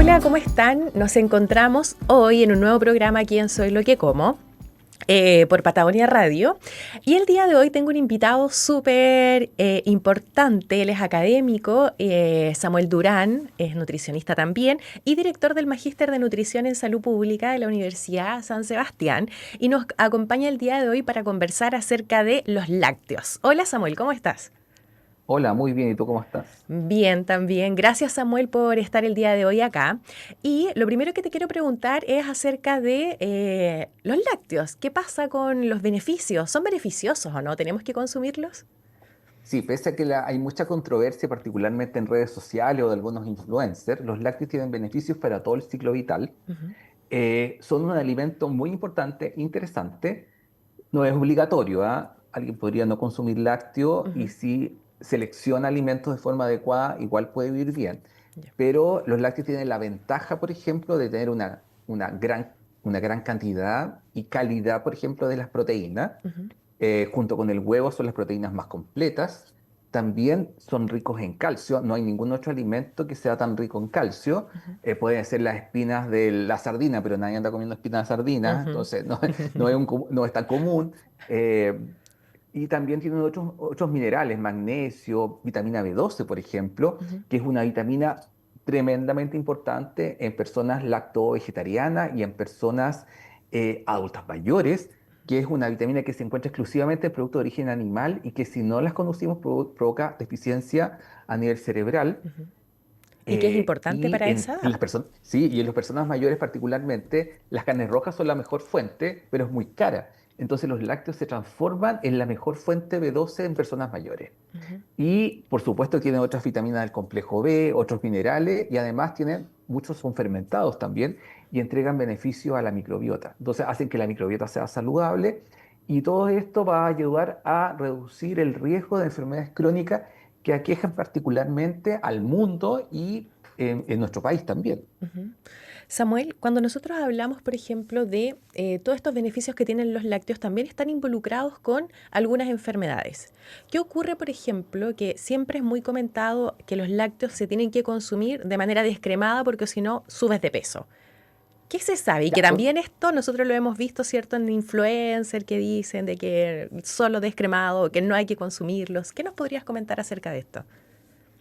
Hola, ¿cómo están? Nos encontramos hoy en un nuevo programa aquí en Soy lo que como, por Patagonia Radio. Y el día de hoy tengo un invitado súper importante. Él es académico, Samuel Durán, es nutricionista también y director del Magíster de Nutrición en Salud Pública de la Universidad San Sebastián. Y nos acompaña el día de hoy para conversar acerca de los lácteos. Hola Samuel, ¿cómo estás? Hola, muy bien. ¿Y tú cómo estás? Bien, también. Gracias, Samuel, por estar el día de hoy acá. Y lo primero que te quiero preguntar es acerca de los lácteos. ¿Qué pasa con los beneficios? ¿Son beneficiosos o no? ¿Tenemos que consumirlos? Sí, pese a que hay mucha controversia, particularmente en redes sociales o de algunos influencers, los lácteos tienen beneficios para todo el ciclo vital. Ujú. Son un alimento muy importante, interesante. No es obligatorio, ¿ah? Alguien podría no consumir lácteo y Ujú. si selecciona alimentos de forma adecuada, igual puede vivir bien. Ya. Pero los lácteos tienen la ventaja, por ejemplo, de tener una gran cantidad y calidad, por ejemplo, de las proteínas. Ujú. Junto con el huevo son las proteínas más completas. También son ricos en calcio. No hay ningún otro alimento que sea tan rico en calcio. Ujú. Pueden ser las espinas de la sardina, pero nadie anda comiendo espinas de sardina, Ujú. entonces no, no es tan común. Eh, y también tienen otros minerales, magnesio, vitamina B12, por ejemplo, Ujú. que es una vitamina tremendamente importante en personas lacto-vegetarianas y en personas adultas mayores, que es una vitamina que se encuentra exclusivamente en productos de origen animal y que si no las conducimos provoca deficiencia a nivel cerebral. Ujú. Y que es importante Y para esa en edad. las personas, sí, y en las personas mayores particularmente, las carnes rojas son la mejor fuente, pero es muy cara. Entonces los lácteos se transforman en la mejor fuente B12 en personas mayores. Ujú. Y por supuesto tienen otras vitaminas del complejo B, otros minerales y además tienen, muchos son fermentados también y entregan beneficio a la microbiota. Entonces hacen que la microbiota sea saludable y todo esto va a ayudar a reducir el riesgo de enfermedades crónicas que aquejan particularmente al mundo y en nuestro país también. Ujú. Samuel, cuando nosotros hablamos, por ejemplo, de todos estos beneficios que tienen los lácteos, también están involucrados con algunas enfermedades. ¿Qué ocurre, por ejemplo, que siempre es muy comentado que los lácteos se tienen que consumir de manera descremada porque si no subes de peso? ¿Qué se sabe? Y que Ya, también esto nosotros lo hemos visto, ¿cierto?, en influencers que dicen de que solo descremado, que no hay que consumirlos. ¿Qué nos podrías comentar acerca de esto?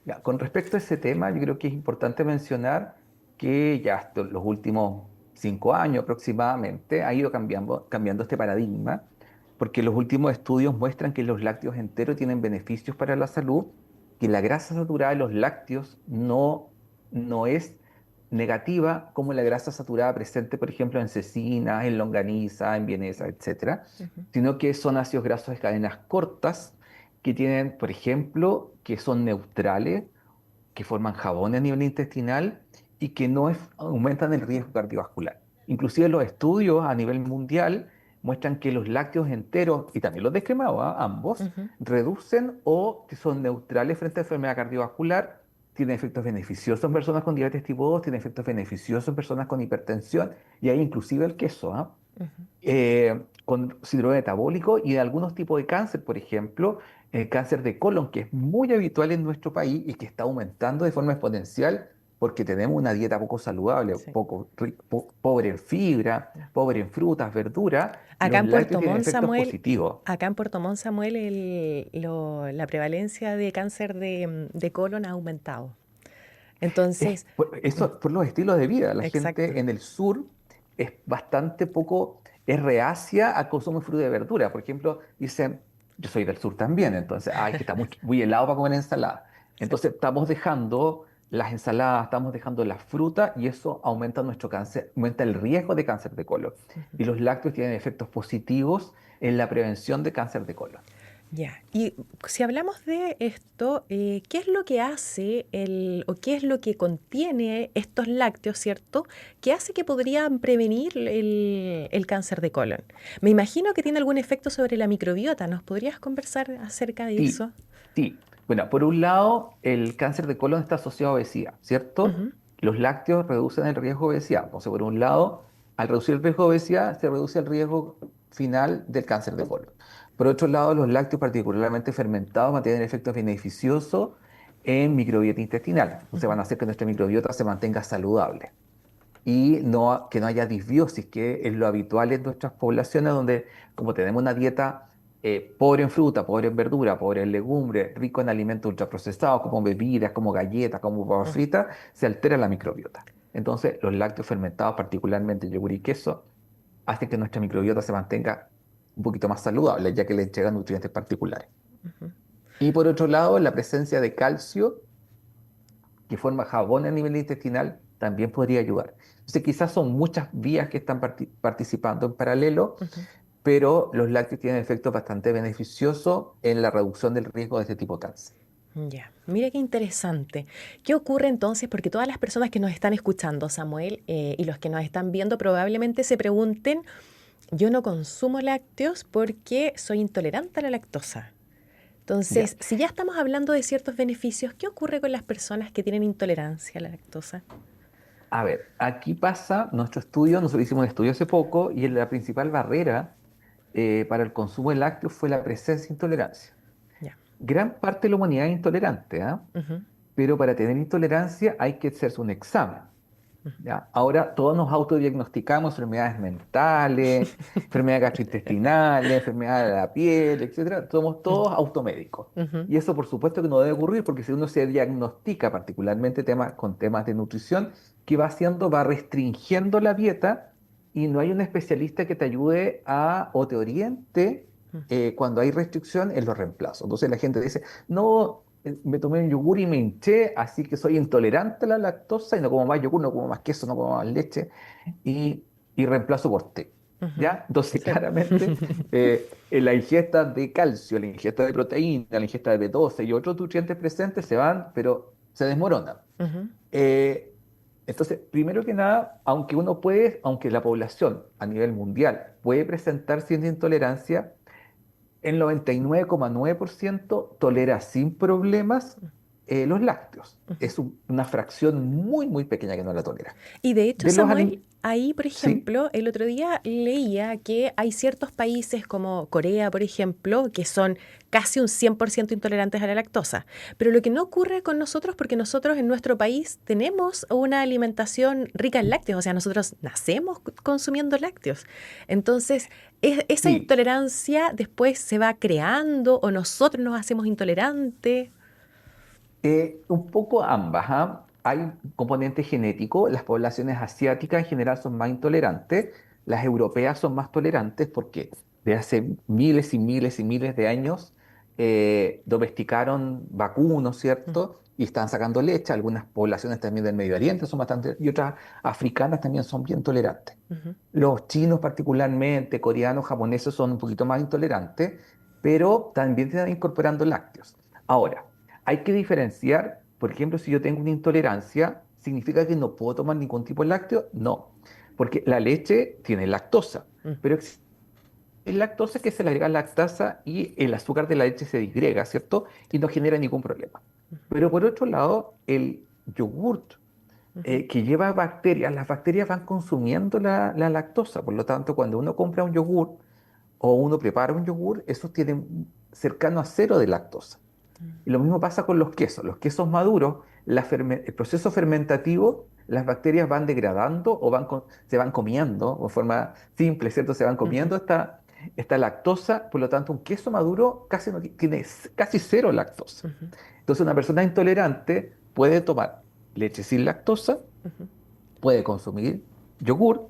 Ya, con respecto a ese tema, yo creo que es importante mencionar que ya los últimos 5 años aproximadamente ha ido cambiando este paradigma, porque los últimos estudios muestran que los lácteos enteros tienen beneficios para la salud, que la grasa saturada de los lácteos no es negativa como la grasa saturada presente, por ejemplo, en cecina, en longaniza, en vienesa, etcétera, Ujú. sino que son ácidos grasos de cadenas cortas que tienen, por ejemplo, que son neutrales, que forman jabón a nivel intestinal y que no aumentan el riesgo cardiovascular. Inclusive los estudios a nivel mundial muestran que los lácteos enteros y también los descremados, ambos, Ujú. reducen o que son neutrales frente a enfermedad cardiovascular, tienen efectos beneficiosos en personas con diabetes tipo 2, tienen efectos beneficiosos en personas con hipertensión y hay inclusive el queso, Ujú. con síndrome metabólico y de algunos tipos de cáncer, por ejemplo, el cáncer de colon, que es muy habitual en nuestro país y que está aumentando de forma exponencial porque tenemos una dieta poco saludable, Sí. pobre en fibra, pobre en frutas, verduras, y Acá los en lácteos Puerto tienen Montt, efectos Samuel, positivos. acá en Puerto Montt, Samuel, la prevalencia de cáncer de colon ha aumentado. Entonces, mm, Eso por los estilos de vida. La exacto. gente en el sur es bastante poco, es reacia al consumo de fruta y verdura. Por ejemplo, dicen, yo soy del sur también, entonces, ay, que está muy helado para comer ensalada. Sí. Entonces, estamos dejando las ensaladas, estamos dejando la fruta y eso aumenta nuestro cáncer, aumenta el riesgo de cáncer de colon. Ujú. Y los lácteos tienen efectos positivos en la prevención de cáncer de colon. Ya. Y si hablamos de esto, ¿qué es lo que hace o qué es lo que contiene estos lácteos, ¿cierto? ¿Qué hace que podrían prevenir el cáncer de colon? Me imagino que tiene algún efecto sobre la microbiota. ¿Nos podrías conversar acerca de eso? Sí, sí. Bueno, por un lado, el cáncer de colon está asociado a obesidad, ¿cierto? Ujú. Los lácteos reducen el riesgo de obesidad. Entonces, por un lado, al reducir el riesgo de obesidad, se reduce el riesgo final del cáncer de colon. Por otro lado, los lácteos, particularmente fermentados, mantienen efectos beneficiosos en microbiota intestinal. Entonces van a hacer que nuestra microbiota se mantenga saludable y no, que no haya disbiosis, que es lo habitual en nuestras poblaciones, donde como tenemos una dieta pobre en fruta, pobre en verdura, pobre en legumbres, rico en alimentos ultraprocesados, como bebidas, como galletas, como papas Mm. fritas, se altera la microbiota. Entonces, los lácteos fermentados, particularmente yogur y queso, hacen que nuestra microbiota se mantenga un poquito más saludable, ya que le entregan nutrientes particulares. Ujú. Y por otro lado, la presencia de calcio que forma jabón a nivel intestinal también podría ayudar. Entonces, quizás son muchas vías que están participando en paralelo, Ujú. pero los lácteos tienen efectos bastante beneficiosos en la reducción del riesgo de este tipo de cáncer. Ya, mira qué interesante. ¿Qué ocurre entonces? Porque todas las personas que nos están escuchando, Samuel, y los que nos están viendo probablemente se pregunten, yo no consumo lácteos porque soy intolerante a la lactosa. Ya, Entonces, si ya estamos hablando de ciertos beneficios, ¿qué ocurre con las personas que tienen intolerancia a la lactosa? a ver, aquí pasa nuestro estudio, nosotros hicimos un estudio hace poco y la principal barrera para el consumo de lácteos fue la presencia de intolerancia. Ya. Gran parte de la humanidad es intolerante, ¿ah? Ujú. Pero para tener intolerancia hay que hacerse un examen. ¿Ya? Ahora todos nos autodiagnosticamos enfermedades mentales, enfermedades gastrointestinales, enfermedades de la piel, etcétera. Somos todos automédicos. Ujú. Y eso por supuesto que no debe ocurrir porque si uno se diagnostica particularmente con temas de nutrición, ¿qué va haciendo? Va restringiendo la dieta y no hay un especialista que te ayude o te oriente cuando hay restricción en los reemplazos. Entonces la gente dice, no, me tomé un yogur y me hinché, así que soy intolerante a la lactosa y no como más yogur, no como más queso, no como más leche y reemplazo por té. Ujú. ¿Ya? Entonces, Sí. claramente, en la ingesta de calcio, la ingesta de proteína, la ingesta de B12 y otros nutrientes presentes se van, pero se desmoronan. Ujú. Eh, entonces, primero que nada, aunque la población a nivel mundial puede presentar cierta intolerancia, el 99,9% tolera sin problemas los lácteos. Ujú. Es una fracción muy, muy pequeña que no la tolera. Y de hecho, De los Samuel, alimentos, ahí, por sí, ejemplo, el otro día leía que hay ciertos países como Corea, por ejemplo, que son casi un 100% intolerantes a la lactosa. Pero lo que no ocurre con nosotros, porque nosotros en nuestro país tenemos una alimentación rica en lácteos, o sea, nosotros nacemos consumiendo lácteos. Entonces, esa sí, intolerancia después se va creando o nosotros nos hacemos intolerantes. un poco ambas, ¿ah? Hay un componente genético, las poblaciones asiáticas en general son más intolerantes, las europeas son más tolerantes porque de hace miles y miles y miles de años domesticaron vacunos, ¿cierto? Y están sacando leche, algunas poblaciones también del Medio Oriente son bastante, y otras africanas también son bien tolerantes. Ujú. Los chinos particularmente, coreanos, japoneses son un poquito más intolerantes, pero también están incorporando lácteos. Ahora, hay que diferenciar, por ejemplo, si yo tengo una intolerancia, ¿significa que no puedo tomar ningún tipo de lácteo? No, porque la leche tiene lactosa, Mm. pero existe lactosa que se le agrega lactasa y el azúcar de la leche se disgrega, ¿cierto? Y no genera ningún problema. Pero por otro lado, el yogurt Ujú. que lleva bacterias, las bacterias van consumiendo la lactosa, por lo tanto, cuando uno compra un yogur o uno prepara un yogur, esos tienen cercano a cero de lactosa. Y lo mismo pasa con los quesos maduros, el proceso fermentativo, las bacterias van degradando o se van comiendo, de forma simple, ¿cierto? Se van Ujú. comiendo esta lactosa, por lo tanto, un queso maduro casi no tiene casi cero lactosa. Ujú. Entonces, una persona intolerante puede tomar leche sin lactosa, Ujú. puede consumir yogur,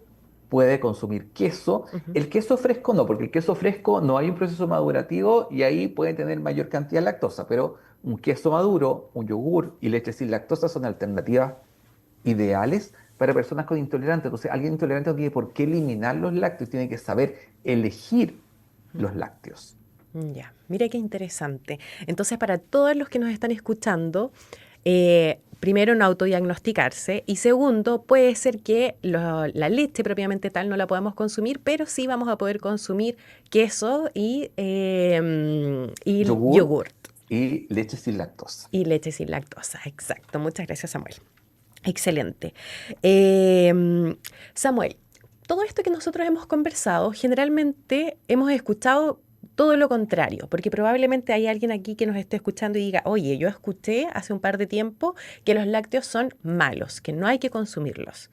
puede consumir queso. Ujú. El queso fresco no, porque el queso fresco no hay un proceso madurativo y ahí puede tener mayor cantidad de lactosa, pero un queso maduro, un yogur y leche sin lactosa son alternativas ideales para personas con intolerante. Entonces, alguien intolerante no tiene por qué eliminar los lácteos, tiene que saber elegir los lácteos. Ya, mira qué interesante. Entonces, para todos los que nos están escuchando, primero no autodiagnosticarse y segundo, puede ser que la leche propiamente tal no la podamos consumir, pero sí vamos a poder consumir queso y Yogur yogur y leche sin lactosa. y leche sin lactosa. Exacto. Muchas gracias, Samuel. Excelente. Samuel, todo esto que nosotros hemos conversado, generalmente hemos escuchado todo lo contrario, porque probablemente hay alguien aquí que nos esté escuchando y diga, oye, yo escuché hace un par de tiempo que los lácteos son malos, que no hay que consumirlos.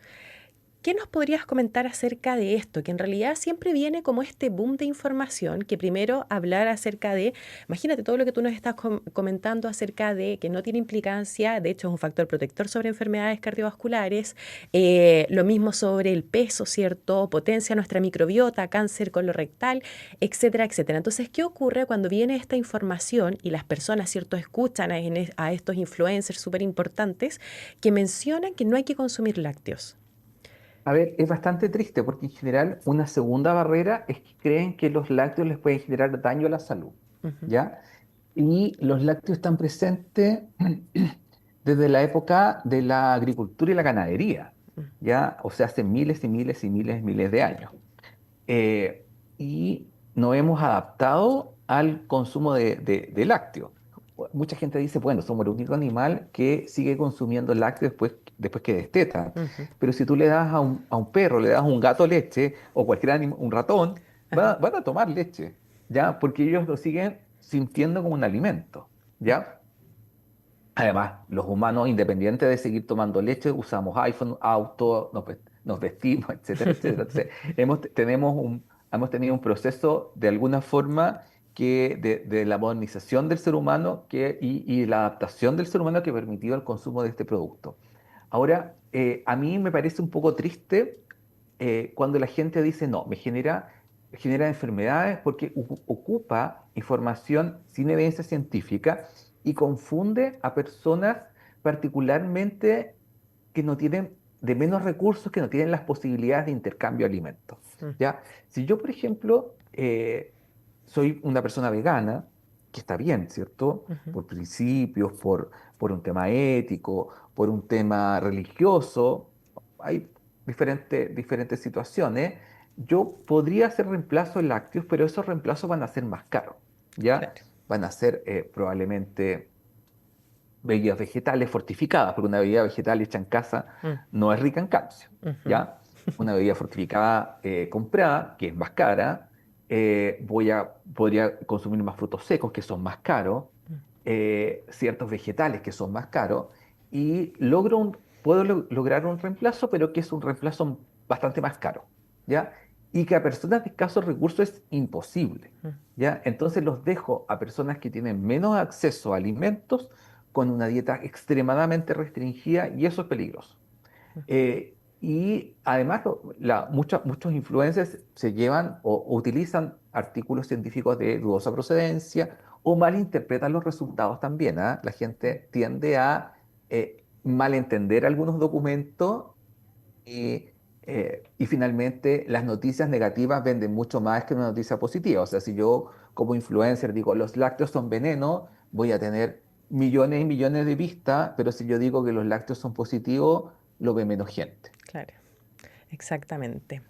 ¿Qué nos podrías comentar acerca de esto? Que en realidad siempre viene como este boom de información, que primero hablar acerca de, imagínate todo lo que tú nos estás comentando acerca de que no tiene implicancia, de hecho es un factor protector sobre enfermedades cardiovasculares, lo mismo sobre el peso, ¿cierto? Potencia nuestra microbiota, cáncer colorectal, etcétera, etcétera. Entonces, ¿qué ocurre cuando viene esta información y las personas, ¿cierto?, escuchan a estos influencers súper importantes que mencionan que no hay que consumir lácteos? A ver, es bastante triste porque en general una segunda barrera es que creen que los lácteos les pueden generar daño a la salud, Ujú, ¿ya? Y los lácteos están presentes desde la época de la agricultura y la ganadería, ujú. ¿ya? O sea, hace miles y miles y miles y miles de años. Eh, y nos hemos adaptado al consumo de lácteos. Mucha gente dice, bueno, somos el único animal que sigue consumiendo lácteos después que desteta. Ujú, Pero si tú le das a un perro, le das a un gato leche o cualquier animal, un ratón, ajá, van a tomar leche, ¿ya? Porque ellos lo siguen sintiendo como un alimento, ¿ya? Además, los humanos, independientes de seguir tomando leche, usamos iPhone, auto, nos vestimos, etcétera, etcétera. Entonces, hemos tenido un proceso de alguna forma de la modernización del ser humano y la adaptación del ser humano que ha permitido el consumo de este producto. Ahora, a mí me parece un poco triste cuando la gente dice, no, genera enfermedades porque ocupa información sin evidencia científica y confunde a personas particularmente que no tienen de menos recursos, que no tienen las posibilidades de intercambio de alimentos. mm, ¿Ya? Si yo, por ejemplo, soy una persona vegana, que está bien, ¿cierto? ujú, Por principios, por un tema ético, por un tema religioso, hay diferentes situaciones. Yo podría hacer reemplazo de lácteos, pero esos reemplazos van a ser más caros, ¿ya? claro. Van a ser probablemente bebidas vegetales fortificadas, porque una bebida vegetal hecha en casa Mm, no es rica en calcio, ujú, ¿ya? Una bebida fortificada comprada, que es más cara, podría consumir más frutos secos, que son más caros, mm, ciertos vegetales, que son más caros, y puedo lograr un reemplazo, pero que es un reemplazo bastante más caro, ¿ya? Y que a personas de escasos recursos es imposible, mm, ¿ya? Entonces los dejo a personas que tienen menos acceso a alimentos con una dieta extremadamente restringida y eso es peligroso. mm, Y además, muchos influencers se llevan o utilizan artículos científicos de dudosa procedencia o malinterpretan los resultados también, ¿ah? La gente tiende a malentender algunos documentos y finalmente las noticias negativas venden mucho más que una noticia positiva. O sea, si yo como influencer digo los lácteos son veneno, voy a tener millones y millones de vistas, pero si yo digo que los lácteos son positivos, lo ve menos gente. claro, exactamente.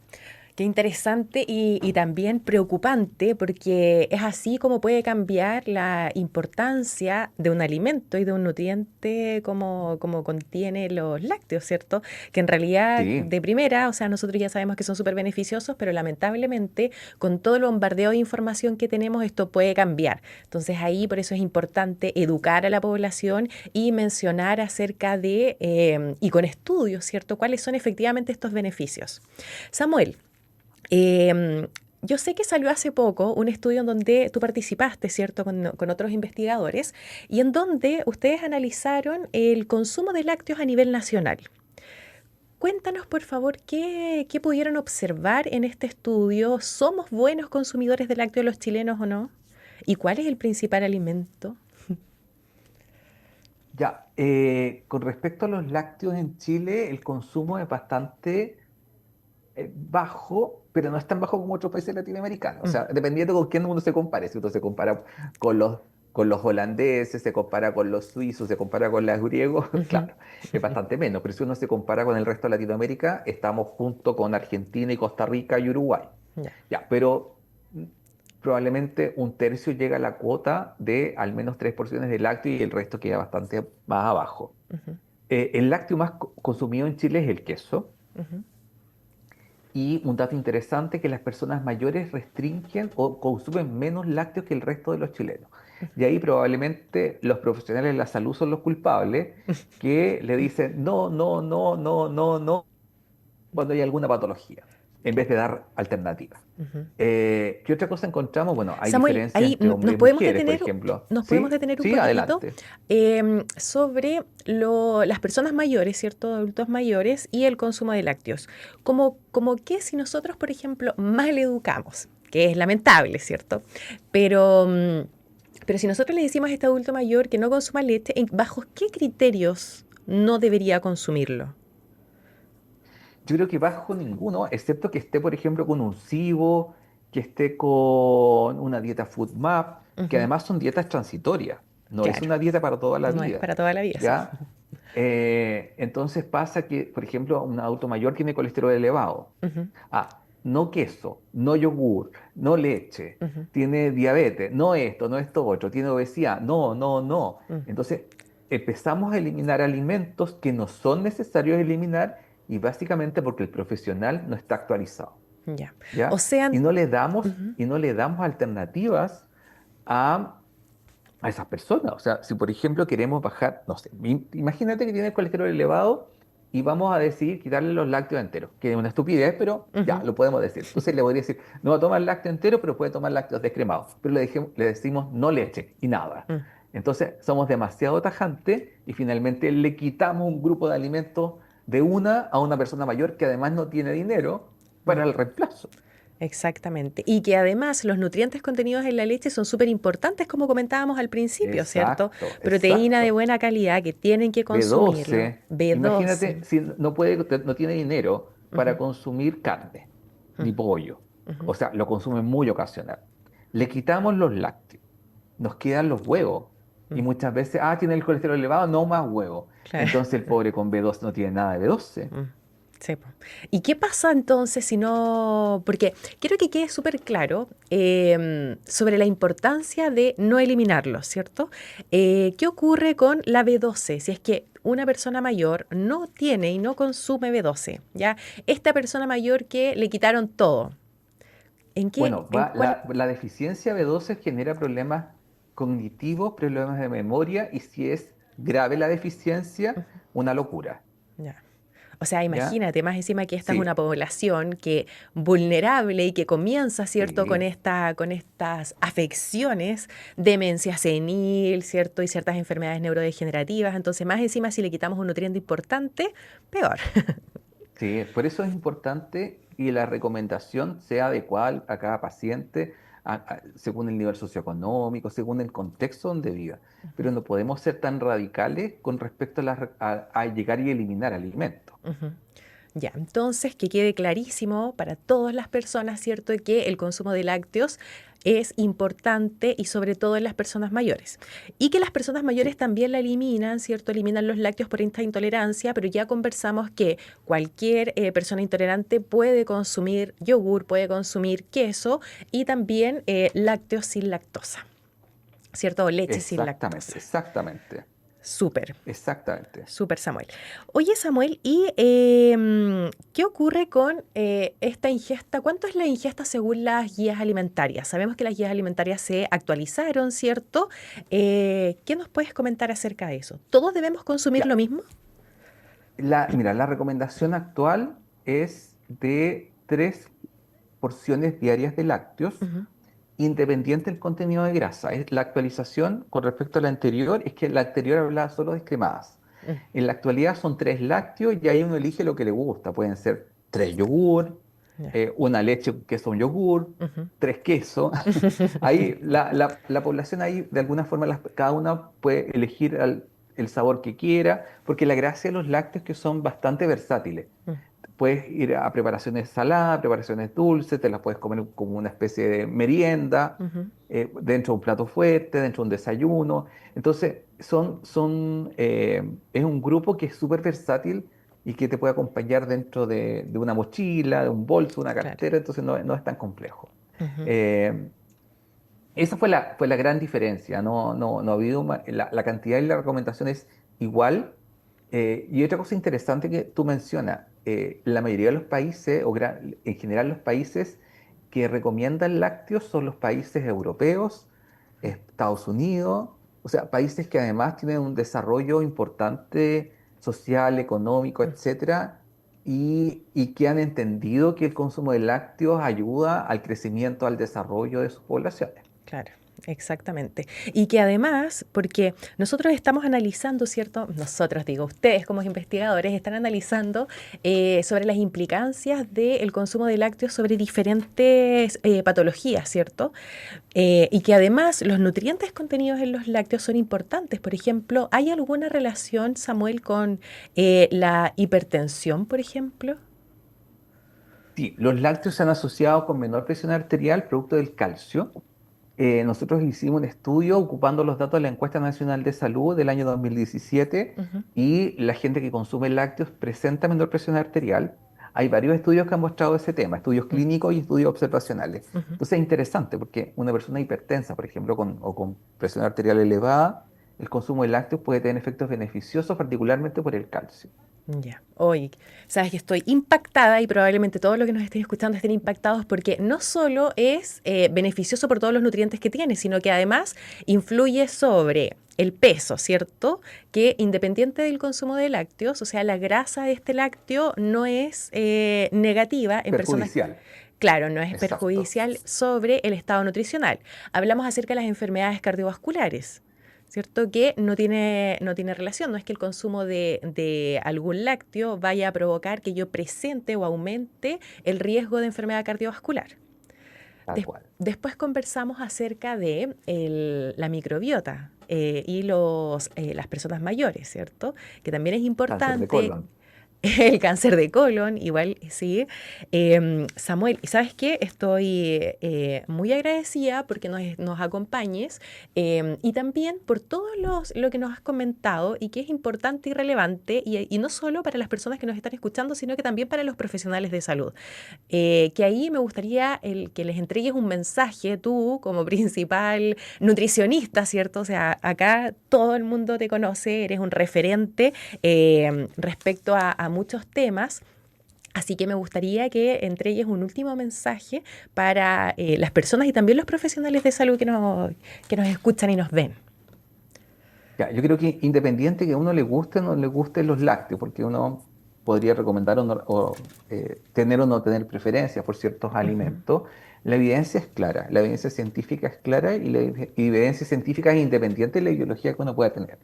Qué interesante y también preocupante porque es así como puede cambiar la importancia de un alimento y de un nutriente como contiene los lácteos, ¿cierto? Que en realidad Sí, de primera, o sea, nosotros ya sabemos que son súper beneficiosos, pero lamentablemente con todo el bombardeo de información que tenemos esto puede cambiar. Entonces ahí por eso es importante educar a la población y mencionar acerca de, y con estudios, ¿cierto? ¿Cuáles son efectivamente estos beneficios? Samuel. Eh, yo sé que salió hace poco un estudio en donde tú participaste, ¿cierto?, con otros investigadores, y en donde ustedes analizaron el consumo de lácteos a nivel nacional. Cuéntanos, por favor, qué pudieron observar en este estudio. ¿Somos buenos consumidores de lácteos los chilenos o no? ¿Y cuál es el principal alimento? ya. Con respecto a los lácteos en Chile, el consumo es bastante bajo, pero no es tan bajo como otros países latinoamericanos. O Mm, sea, dependiendo con quién uno se compare. Si uno se compara con los holandeses, se compara con los suizos, se compara con los griegos, ujú, claro, es bastante menos. Pero si uno se compara con el resto de Latinoamérica, estamos junto con Argentina y Costa Rica y Uruguay. ya, Ya, pero probablemente un tercio llega a la cuota de al menos 3 porciones de lácteo y el resto queda bastante más abajo. ujú, El lácteo más consumido en Chile es el queso. ujú, Y un dato interesante, que las personas mayores restringen o consumen menos lácteos que el resto de los chilenos. Y ahí probablemente los profesionales de la salud son los culpables, que le dicen no, no, no, no, no, no, cuando hay alguna patología, en vez Claro. de dar alternativas. Ujú. ¿Qué otra cosa encontramos? Bueno, hay Samuel, diferencias ahí entre hombres y mujeres, por ejemplo. nos podemos Sí, detener un sí, poquitito adelante. sobre las personas mayores, ¿cierto? Adultos mayores y el consumo de lácteos. Como que si nosotros, por ejemplo, mal educamos, que es lamentable, ¿cierto? Pero, pero si nosotros le decimos a este adulto mayor que no consuma leche, ¿bajo qué criterios no debería consumirlo? Yo creo que bajo ninguno, excepto que esté, por ejemplo, con un SIBO, que esté con una dieta FoodMap, que Ujú. además son dietas transitorias, no es Claro, una dieta para toda la no es vida, para toda la vida, sí. ¿ya? Entonces pasa que, por ejemplo, un adulto mayor tiene colesterol elevado. Ujú, No queso, no yogur, no leche, ujú, tiene diabetes, no esto, no esto otro, tiene obesidad, no, no, no. mm. Entonces empezamos a eliminar alimentos que no son necesarios eliminar, y básicamente porque el profesional no está actualizado, Ya. O ¿ya? sea, ujú, Y no le damos alternativas a, a esas personas. O sea, si por ejemplo queremos bajar, no sé, imagínate que tiene colesterol elevado y vamos a decidir quitarle los lácteos enteros, que es una estupidez, pero ya, ujú, lo podemos decir. Entonces le podría decir, no va a tomar lácteo entero, pero puede tomar lácteos descremados. Pero le decimos no leche y nada. mm. Entonces somos demasiado tajantes y finalmente le quitamos un grupo de alimentos de una a una persona mayor que además no tiene dinero Mm, para el reemplazo. exactamente. Y que además los nutrientes contenidos en la leche son súper importantes, como comentábamos al principio, ¿cierto? Exacto, Proteína de exacto. buena calidad que tienen que consumirlo. B12, imagínate B12. si no puede, no tiene dinero para Ujú, consumir carne ni mm, pollo, ujú, o sea, lo consume muy ocasional. Le quitamos los lácteos, nos quedan los huevos, y mm. muchas veces, tiene el colesterol elevado, no más huevos. Claro. Entonces el pobre con B12 no tiene nada de B12. Mm, sí, po. ¿Y qué pasa entonces si no? Porque quiero que quede súper claro sobre la importancia de no eliminarlos, ¿cierto? ¿Qué ocurre con la B12? Si es que una persona mayor no tiene y no consume B12, ¿ya? Esta persona mayor que le quitaron todo, Bueno, en cuál? la deficiencia B12 genera problemas cognitivos, problemas de memoria, y si es grave la deficiencia, una locura. Ya. O sea, ¿Ya? imagínate, más encima que esta es una Sí, población que vulnerable y que comienza, ¿cierto?, sí, con estas afecciones, demencia senil, ¿cierto? Y ciertas enfermedades neurodegenerativas. Entonces, más encima, si le quitamos un nutriente importante, peor. sí. Por eso es importante que la recomendación sea adecuada a cada paciente, según el nivel socioeconómico, según el contexto donde viva. Pero no podemos ser tan radicales con respecto a llegar y eliminar alimentos. Ujú. Ya, entonces que quede clarísimo para todas las personas, ¿cierto?, que el consumo de lácteos es importante y sobre todo en las personas mayores. Y que las personas mayores Sí, también la eliminan, ¿cierto? Eliminan los lácteos por esta intolerancia, pero ya conversamos que cualquier persona intolerante puede consumir yogur, puede consumir queso y también lácteos sin lactosa, ¿cierto? O leche sin exactamente, lactosa. exactamente, Súper. exactamente. Súper, Samuel. Oye, Samuel, ¿y qué ocurre con esta ingesta? ¿Cuánto es la ingesta según las guías alimentarias? Sabemos que las guías alimentarias se actualizaron, ¿cierto? ¿Qué nos puedes comentar acerca de eso? ¿Todos debemos consumir lo Ya, mismo? mira, la recomendación actual es de 3 porciones diarias de lácteos, Ujú, independiente del contenido de grasa. La actualización con respecto a la anterior es que la anterior hablaba solo de cremadas. mm, En la actualidad son 3 lácteos y ahí uno elige lo que le gusta. Pueden ser 3 yogur, ya, una leche que es un yogur, ujú. 3 quesos. Ahí la población ahí de alguna forma cada una puede elegir el sabor que quiera, porque la gracia de los lácteos es que son bastante versátiles. Mm, Puedes ir a preparaciones saladas, preparaciones dulces, te las puedes comer como una especie de merienda, ujú, dentro de un plato fuerte, dentro de un desayuno. Entonces, es un grupo que es súper versátil y que te puede acompañar dentro de una mochila, de un bolso, una claro. cartera, entonces no es tan complejo. Ujú, Eh, Esa fue la gran diferencia. No ha habido la cantidad y la recomendación es igual. Y otra cosa interesante que tú mencionas, la mayoría de los países, en general los países que recomiendan lácteos son los países europeos, Estados Unidos, o sea, países que además tienen un desarrollo importante social, económico, etcétera, y que han entendido que el consumo de lácteos ayuda al crecimiento, al desarrollo de sus poblaciones. Claro, exactamente. Y que además, porque nosotros estamos analizando, ¿cierto? Nosotros, digo, ustedes como investigadores están analizando sobre las implicancias del consumo de lácteos sobre diferentes patologías, ¿cierto? Y que además los nutrientes contenidos en los lácteos son importantes. Por ejemplo, ¿hay alguna relación, Samuel, con la hipertensión, por ejemplo? Sí, los lácteos se han asociado con menor presión arterial producto del calcio. Nosotros hicimos un estudio ocupando los datos de la Encuesta Nacional de Salud del año 2017 Ujú. y la gente que consume lácteos presenta menor presión arterial. Hay varios estudios que han mostrado ese tema, estudios Mm, clínicos y estudios observacionales. ujú. Entonces es interesante porque una persona hipertensa, por ejemplo, o con presión arterial elevada, el consumo de lácteos puede tener efectos beneficiosos, particularmente por el calcio. Ya, hoy, sabes que estoy impactada y probablemente todos los que nos estén escuchando estén impactados porque no solo es beneficioso por todos los nutrientes que tiene, sino que además influye sobre el peso, ¿cierto? Que independiente del consumo de lácteos, o sea, la grasa de este lácteo no es negativa en personas. Perjudicial, Claro, no es exacto. perjudicial sobre el estado nutricional. Hablamos acerca de las enfermedades cardiovasculares, ¿cierto? Que no tiene relación, no es que el consumo de algún lácteo vaya a provocar que yo presente o aumente el riesgo de enfermedad cardiovascular. Tal cual. Después conversamos acerca de la microbiota y las personas mayores, ¿cierto? Que también es Cáncer de importante. colon. El cáncer de colon, igual, sí. Samuel, ¿y sabes qué? Estoy muy agradecida porque nos acompañes y también por lo que nos has comentado y que es importante y relevante y no solo para las personas que nos están escuchando, sino que también para los profesionales de salud. Que ahí me gustaría que les entregues un mensaje tú como principal nutricionista, ¿cierto? O sea, acá todo el mundo te conoce, eres un referente respecto a muchos temas. Así que me gustaría que entregues un último mensaje para las personas y también los profesionales de salud que nos escuchan y nos ven. Ya, yo creo que independiente que a uno le guste o no le gusten los lácteos, porque uno podría recomendar tener o no tener preferencias por ciertos Ujú. alimentos, la evidencia es clara, la evidencia científica es clara y la evidencia científica es independiente de la ideología que uno pueda tener,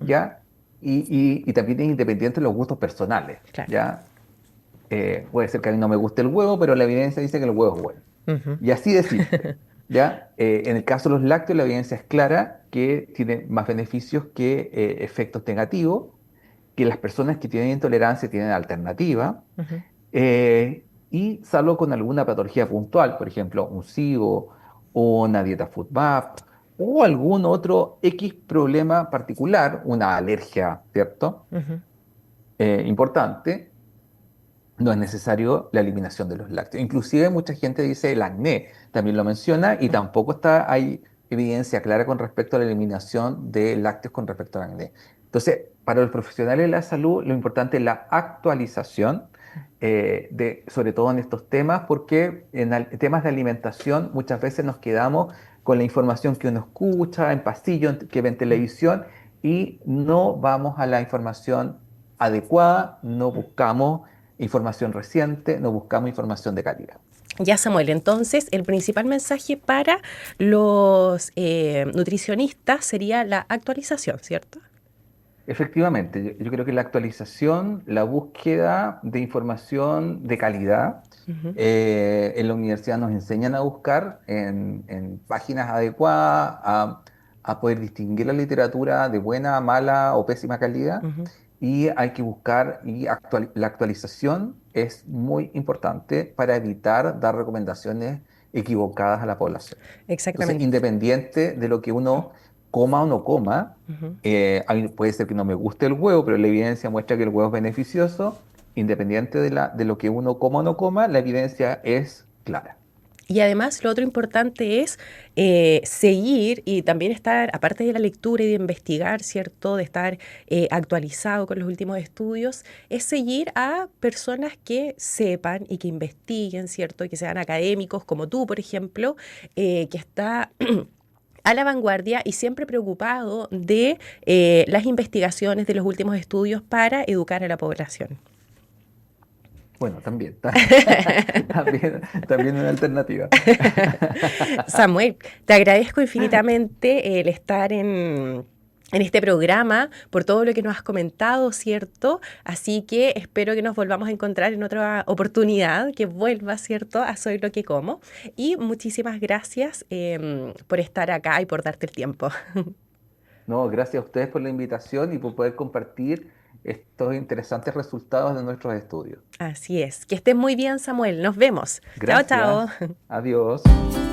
¿ya? Y también es independiente de los gustos personales, Claro. ¿ya? Puede ser que a mí no me guste el huevo, pero la evidencia dice que el huevo es bueno. Ujú. Y así de simple, ¿ya? En el caso de los lácteos, la evidencia es clara que tiene más beneficios que efectos negativos, que las personas que tienen intolerancia tienen alternativa, Ujú. y salvo con alguna patología puntual, por ejemplo, un SIBO o una dieta FODMAP o algún otro X problema particular, una alergia, ¿cierto? Ujú. Importante, no es necesario la eliminación de los lácteos. Inclusive mucha gente dice el acné, también lo menciona, y tampoco hay evidencia clara con respecto a la eliminación de lácteos con respecto al acné. Entonces, para los profesionales de la salud, lo importante es la actualización, sobre todo en estos temas, porque en temas de alimentación muchas veces nos quedamos con la información que uno escucha en pasillo, que ve en televisión, y no vamos a la información adecuada, no buscamos información reciente, no buscamos información de calidad. Ya, Samuel, entonces el principal mensaje para los nutricionistas sería la actualización, ¿cierto? Efectivamente, yo creo que la actualización, la búsqueda de información de calidad, Ujú. en la universidad nos enseñan a buscar en páginas adecuadas, a poder distinguir la literatura de buena, mala o pésima calidad, Ujú. y hay que buscar, la actualización es muy importante para evitar dar recomendaciones equivocadas a la población. Entonces, Exactamente. independiente de lo que uno coma o no coma, Ujú. a mí puede ser que no me guste el huevo, pero la evidencia muestra que el huevo es beneficioso. Independiente de lo que uno coma o no coma, la evidencia es clara. Y además lo otro importante es seguir y también estar, aparte de la lectura y de investigar, ¿cierto? De estar actualizado con los últimos estudios, es seguir a personas que sepan y que investiguen, ¿cierto? Y que sean académicos, como tú, por ejemplo, que está a la vanguardia y siempre preocupado de las investigaciones de los últimos estudios para educar a la población. Bueno, también, también una alternativa. Samuel, te agradezco infinitamente el estar en este programa por todo lo que nos has comentado, ¿cierto? Así que espero que nos volvamos a encontrar en otra oportunidad, que vuelva, ¿cierto? A Soy lo que como. Y muchísimas gracias por estar acá y por darte el tiempo. No, gracias a ustedes por la invitación y por poder compartir estos interesantes resultados de nuestros estudios. Así es. Que estés muy bien, Samuel. Nos vemos. Chao, chao. Gracias. Adiós.